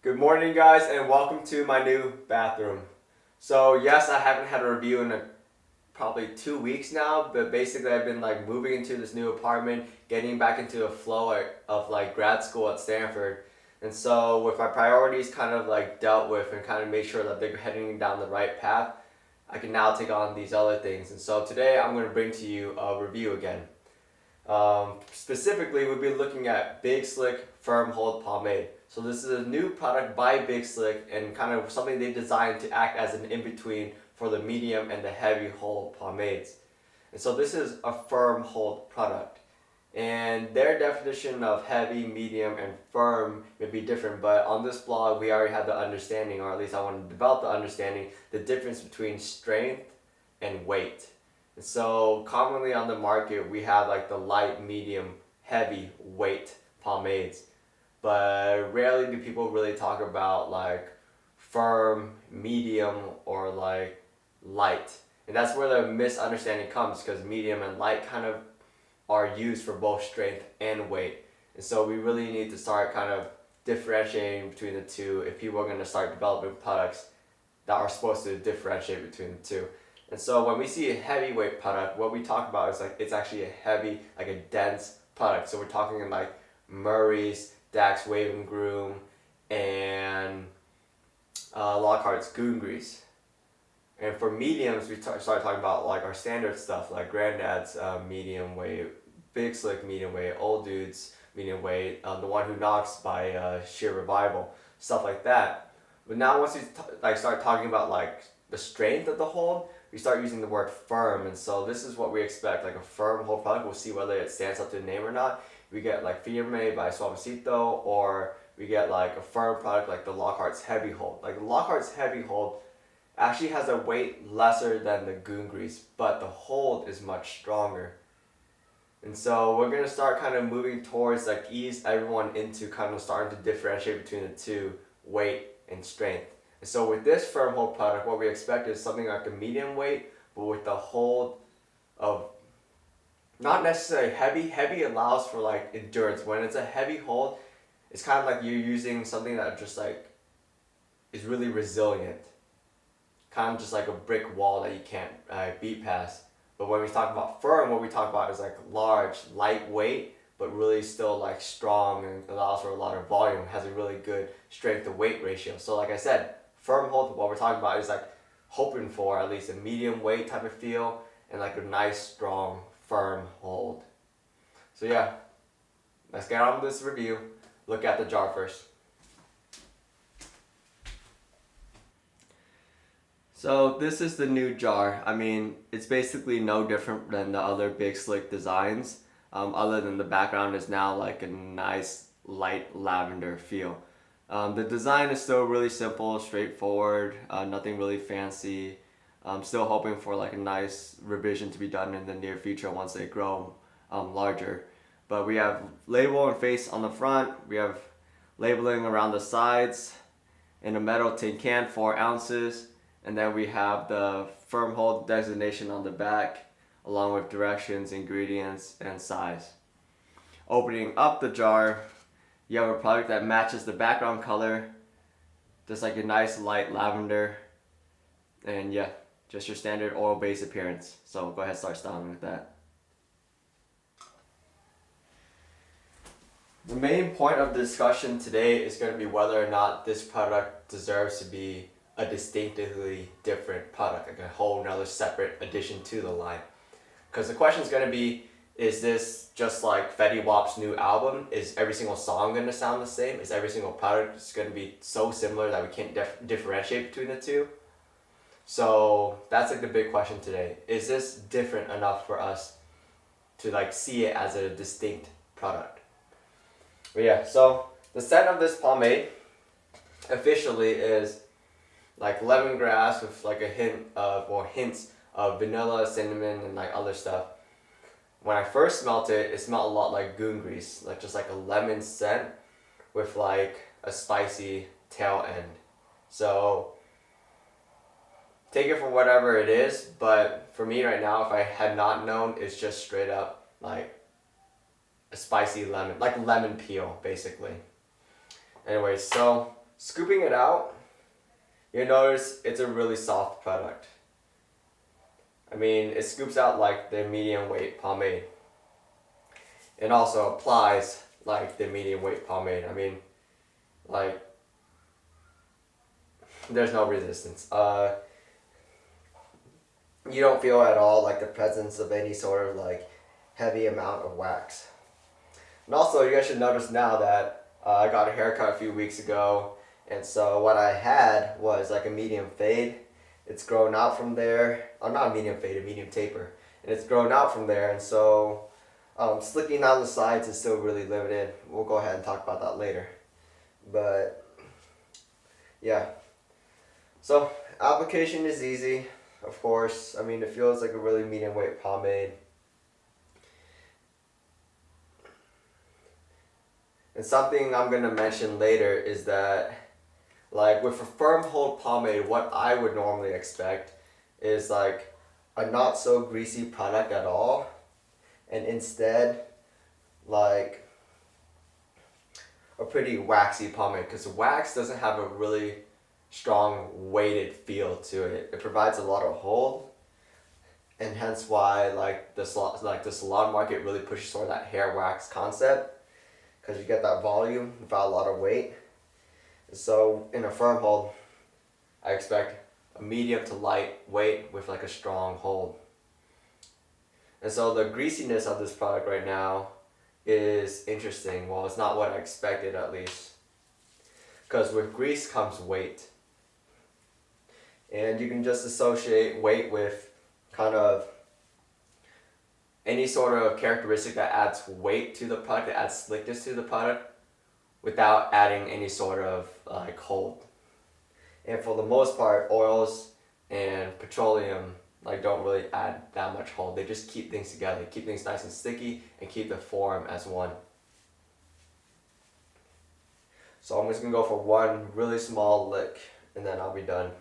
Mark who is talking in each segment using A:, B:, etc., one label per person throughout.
A: Good morning, guys, and welcome to my new bathroom. So yes, I haven't had a review in probably 2 weeks now, but basically I've been like moving into this new apartment, getting back into a flow of like grad school at Stanford. And so with my priorities kind of like dealt with and kind of made sure that they're heading down the right path, I can now take on these other things. And so today I'm going to bring to you a review again. Specifically, we'll be looking at Big Slick Firm Hold Pomade. So this is a new product by Big Slick and kind of something they designed to act as an in-between for the medium and the heavy hold pomades. And so this is a firm hold product. And their definition of heavy, medium, and firm may be different, but on this blog we already have the understanding, or at least I want to develop the understanding, the difference between strength and weight. And so commonly on the market we have like the light, medium, heavy weight pomades, but rarely do people really talk about like firm, medium, or like light. And that's where the misunderstanding comes, because medium and light kind of are used for both strength and weight. And so we really need to start kind of differentiating between the two if people are going to start developing products that are supposed to differentiate between the two. And so when we see a heavyweight product, what we talk about is like it's actually a heavy, like a dense product. So we're talking in like Murray's, Dax Wave and Groom, and Lockhart's Goon Grease. And for mediums, we start talking about like our standard stuff, like Granddad's medium weight, Big Slick medium weight, Old Dude's medium weight, The One Who Knocks by Sheer Revival, stuff like that. But now once we start talking about like the strength of the hold, we start using the word firm. And so this is what we expect, like a firm hold product. We'll see whether it stands up to the name or not. We get like Firme by Suavecito, or we get like a firm product like the Lockhart's Heavy Hold. Like the Lockhart's Heavy Hold actually has a weight lesser than the Goon Grease, but the hold is much stronger. And so we're going to start kind of moving towards like ease everyone into kind of starting to differentiate between the two, weight and strength. And so with this firm hold product, what we expect is something like a medium weight, but with the hold of not necessarily heavy. Heavy allows for like endurance. When it's a heavy hold, it's kind of like you're using something that just like is really resilient. Kind of just like a brick wall that you can't beat past. But when we talk about firm, what we talk about is like large, lightweight, but really still like strong and allows for a lot of volume, has a really good strength to weight ratio. So like I said, firm hold, what we're talking about is like hoping for at least a medium weight type of feel and like a nice, strong, firm hold. So yeah, let's get on with this review. Look at the jar first. So this is the new jar. I mean, it's basically no different than the other Big Slick designs, other than the background is now like a nice light lavender feel. The design is still really simple, straightforward, nothing really fancy. I'm still hoping for like a nice revision to be done in the near future once they grow larger. But we have label and face on the front, we have labeling around the sides, in a metal tin can, 4 ounces. And then we have the firm hold designation on the back, along with directions, ingredients, and size. Opening up the jar, you have a product that matches the background color, just like a nice light lavender. And yeah, just your standard oil-based appearance. So go ahead and start styling with that. The main point of the discussion today is going to be whether or not this product deserves to be a distinctively different product, like a whole another separate addition to the line. Because the question is going to be, is this just like Fetty Wap's new album? Is every single song going to sound the same? Is every single product just going to be so similar that we can't differentiate between the two? So that's like the big question today. Is this different enough for us to like see it as a distinct product? But yeah, so the scent of this pomade officially is like lemongrass with like a hint of, or hints of vanilla, cinnamon, and like other stuff. When I first smelt it, it smelled a lot like Goon Grease, like just like a lemon scent with like a spicy tail end. So take it for whatever it is, but for me right now, if I had not known, it's just straight up like a spicy lemon, like lemon peel basically. Anyways, so scooping it out, you notice it's a really soft product. I mean, it scoops out like the medium weight pomade. It also applies like the medium weight pomade. I mean, like, there's no resistance. You don't feel at all like the presence of any sort of like heavy amount of wax. And also, you guys should notice now that I got a haircut a few weeks ago, and so what I had was like a medium fade. It's grown out from there. Oh, not a medium fade, a medium taper, and it's grown out from there. And so, slicking down the sides is still really limited. We'll go ahead and talk about that later. But yeah, so application is easy. Of course, I mean, it feels like a really medium weight pomade. And something I'm going to mention later is that, like, with a firm hold pomade, what I would normally expect is like a not so greasy product at all, and instead like a pretty waxy pomade, because wax doesn't have a really strong weighted feel to it. It provides a lot of hold, and hence why like the salon market really pushes toward that hair wax concept, because you get that volume without a lot of weight. So in a firm hold, I expect a medium to light weight with like a strong hold. And so the greasiness of this product right now is interesting. Well, it's not what I expected, at least, because with grease comes weight. And you can just associate weight with kind of any sort of characteristic that adds weight to the product, that adds slickness to the product, without adding any sort of like hold. And for the most part, oils and petroleum like don't really add that much hold. They just keep things together, keep things nice and sticky, and keep the form as one. So I'm just gonna go for one really small lick, and then I'll be done.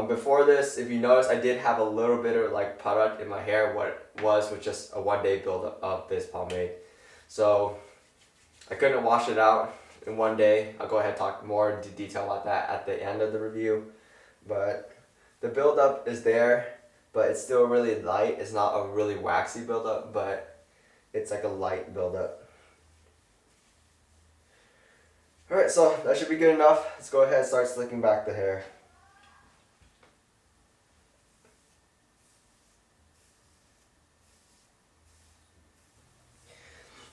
A: Before this, if you notice, I did have a little bit of like product in my hair. What was just a 1 day buildup of this pomade. So I couldn't wash it out in 1 day. I'll go ahead and talk more into detail about that at the end of the review. But the buildup is there, but it's still really light. It's not a really waxy buildup, but it's like a light buildup. Alright, so that should be good enough. Let's go ahead and start slicking back the hair.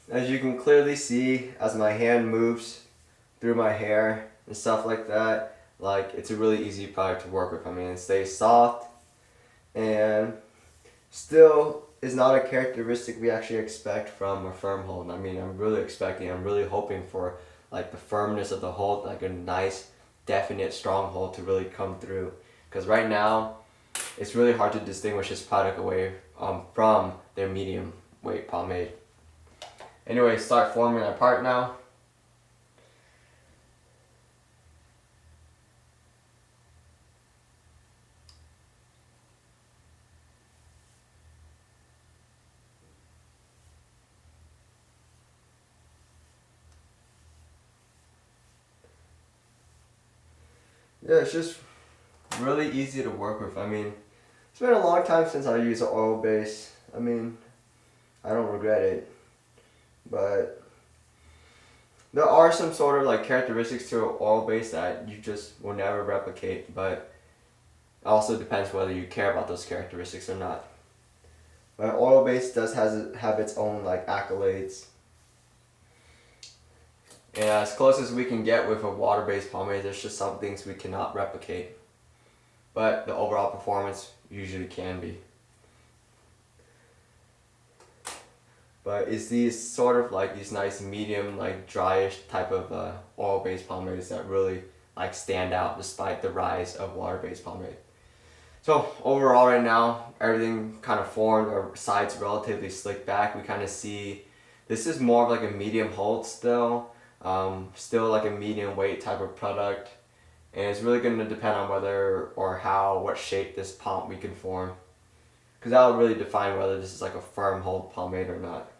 A: As you can clearly see, as my hand moves through my hair and stuff like that, like, it's a really easy product to work with. I mean, it stays soft and still is not a characteristic we actually expect from a firm hold. I mean, I'm really hoping for like the firmness of the hold, like a nice, definite, strong hold to really come through. Because right now, it's really hard to distinguish this product away from their medium weight pomade. Anyway, start forming our part now. Yeah, it's just really easy to work with. I mean, it's been a long time since I used an oil base. I mean, I don't regret it, but there are some sort of like characteristics to an oil base that you just will never replicate, but it also depends whether you care about those characteristics or not. But oil base does have its own like accolades. And as close as we can get with a water-based pomade, there's just some things we cannot replicate. But the overall performance usually can be. But it's these sort of like these nice medium, like dryish type of oil-based pomades that really like stand out despite the rise of water-based pomade. So overall right now, everything kind of formed, our sides relatively slicked back. We kind of see, this is more of like a medium hold still. Still like a medium weight type of product, and it's really going to depend on whether or how, what shape this pomp we can form, because that will really define whether this is like a firm hold pomade or not.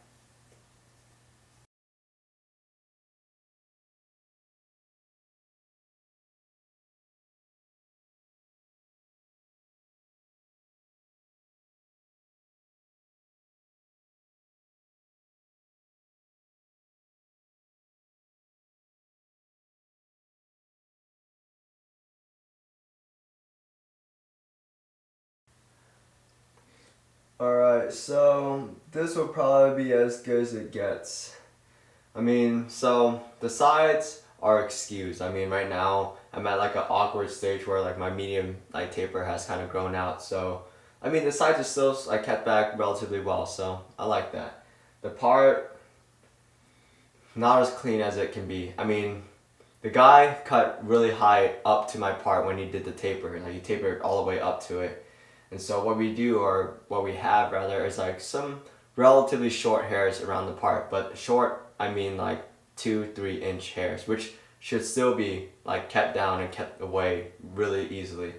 A: Alright, so this will probably be as good as it gets. I mean, so the sides are excused. I mean, right now I'm at like an awkward stage where like my medium like taper has kind of grown out. So, I mean, the sides are still like kept back relatively well. So I like that. The part not as clean as it can be. I mean, the guy cut really high up to my part when he did the taper. Like he tapered all the way up to it. And so what we do, or what we have rather, is like some relatively short hairs around the part. But short, I mean like 2-3 inch hairs, which should still be like kept down and kept away really easily.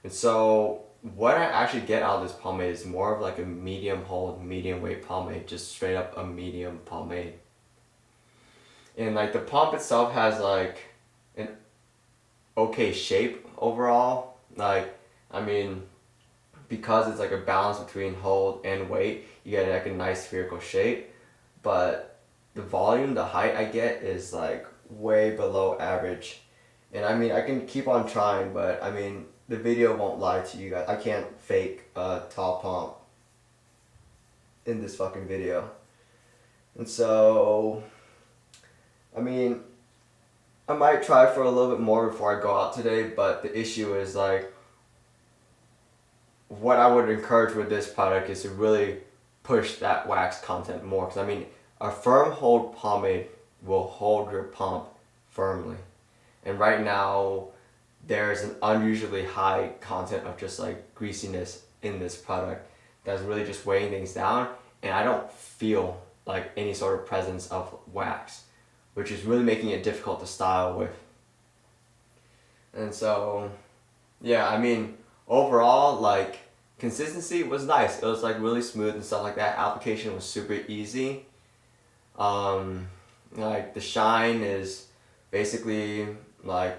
A: And so what I actually get out of this pomade is more of like a medium hold, medium weight pomade, just straight up a medium pomade. And like the pump itself has like an okay shape overall. Like, I mean, because it's like a balance between hold and weight, you get like a nice spherical shape. But the volume, the height I get is like way below average. And I mean, I can keep on trying, but I mean, the video won't lie to you guys. I can't fake a tall pump in this fucking video. And so, I mean, I might try for a little bit more before I go out today, but the issue is like, what I would encourage with this product is to really push that wax content more. Because I mean, a firm hold pomade will hold your pump firmly. And right now, there's an unusually high content of just like greasiness in this product that's really just weighing things down. And I don't feel like any sort of presence of wax, which is really making it difficult to style with. And so, yeah, I mean, overall, like, consistency was nice. It was like really smooth and stuff like that. Application was super easy. Like the shine is basically like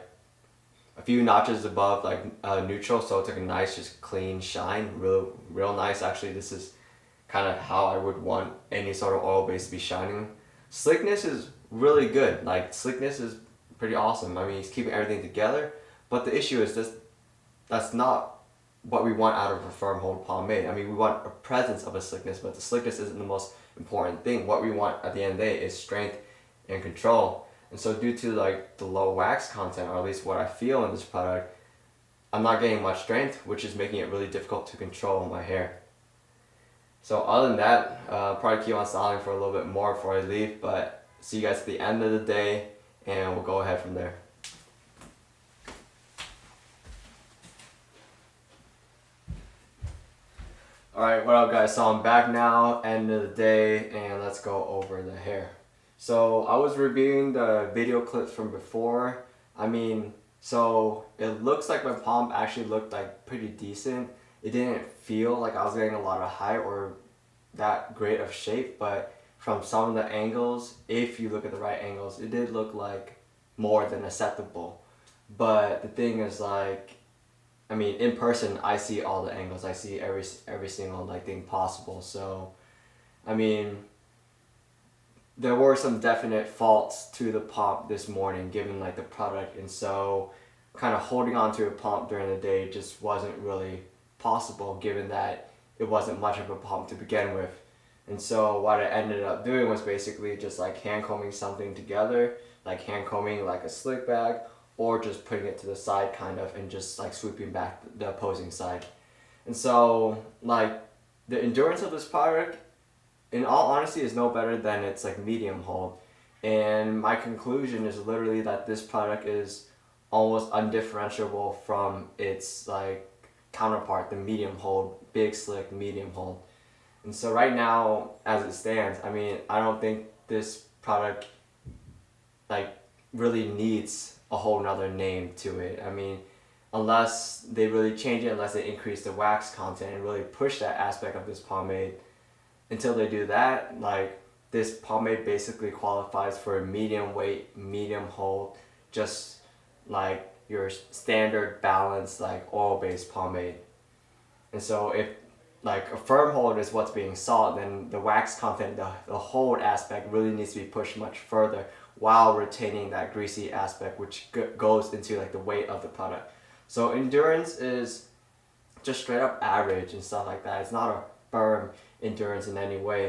A: a few notches above like neutral, so it's like a nice, just clean shine, real nice. Actually, this is kind of how I would want any sort of oil base to be shining. Slickness is really good. Like slickness is pretty awesome. I mean, it's keeping everything together. But the issue is this: that's not what we want out of a firm hold pomade. I mean, we want a presence of a slickness, but the slickness isn't the most important thing. What we want at the end of the day is strength and control. And so due to like the low wax content, or at least what I feel in this product, I'm not getting much strength, which is making it really difficult to control my hair. So other than that, probably keep on styling for a little bit more before I leave, but see you guys at the end of the day, and we'll go ahead from there. Alright, what up guys? So I'm back now, end of the day, and let's go over the hair. So I was reviewing the video clips from before. I mean, so it looks like my Pomp actually looked like pretty decent. It didn't feel like I was getting a lot of height or that great of shape, but from some of the angles, if you look at the right angles, it did look like more than acceptable. But the thing is like, I mean, in person, I see all the angles. I see every single like thing possible. So, I mean, there were some definite faults to the Pomp this morning, given like the product, and so kind of holding on to a Pomp during the day just wasn't really possible, given that it wasn't much of a Pomp to begin with. And so what I ended up doing was basically just like hand combing something together, like hand combing like a slick bag, or just putting it to the side kind of and just like sweeping back the opposing side. And so like the endurance of this product, in all honesty, is no better than its like medium hold. And my conclusion is literally that this product is almost undifferentiable from its like counterpart, the medium hold, big slick medium hold. And so right now, as it stands, I mean, I don't think this product like really needs a whole nother name to it. I mean, unless they really change it, unless they increase the wax content and really push that aspect of this pomade. Until they do that, like this pomade basically qualifies for a medium weight, medium hold, just like your standard balanced like oil-based pomade. And so if like a firm hold is what's being sought, then the wax content, the hold aspect really needs to be pushed much further while retaining that greasy aspect, which goes into like the weight of the product. So endurance is just straight up average and stuff like that. It's not a firm endurance in any way.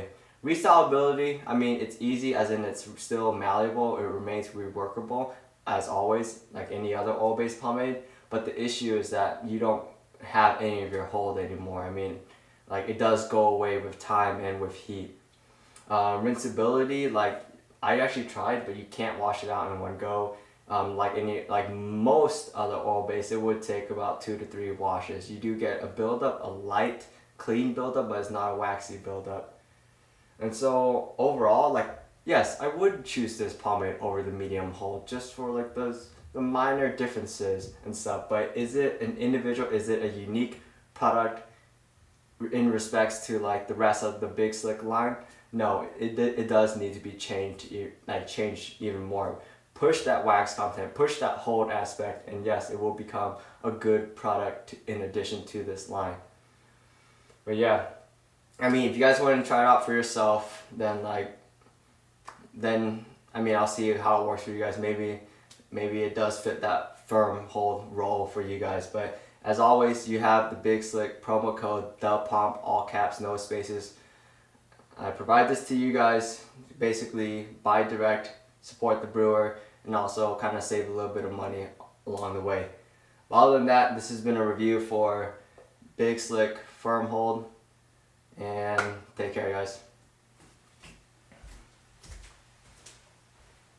A: Restylability, I mean, it's easy as in it's still malleable, it remains reworkable as always, like any other oil-based pomade, but the issue is that you don't have any of your hold anymore. I mean, like it does go away with time and with heat. Rinsability, like I actually tried, but you can't wash it out in one go. Like most other oil-based, it would take about 2 to 3 washes. You do get a buildup, a light, clean buildup, but it's not a waxy buildup. And so overall, like yes, I would choose this pomade over the medium hold just for like the minor differences and stuff. But is it an individual? Is it a unique product in respects to like the rest of the Big Slick line? No, it does need to be changed, like changed even more. Push that wax content, push that hold aspect, and yes, it will become a good product in addition to this line. But yeah, I mean, if you guys want to try it out for yourself, then I mean, I'll see how it works for you guys. Maybe it does fit that firm hold role for you guys. But as always, you have the Big Slick promo code, the Pomp, all caps, no spaces. I provide this to you guys, basically buy direct, support the brewer, and also kind of save a little bit of money along the way. But other than that, this has been a review for Big Slick firm hold, and take care, guys.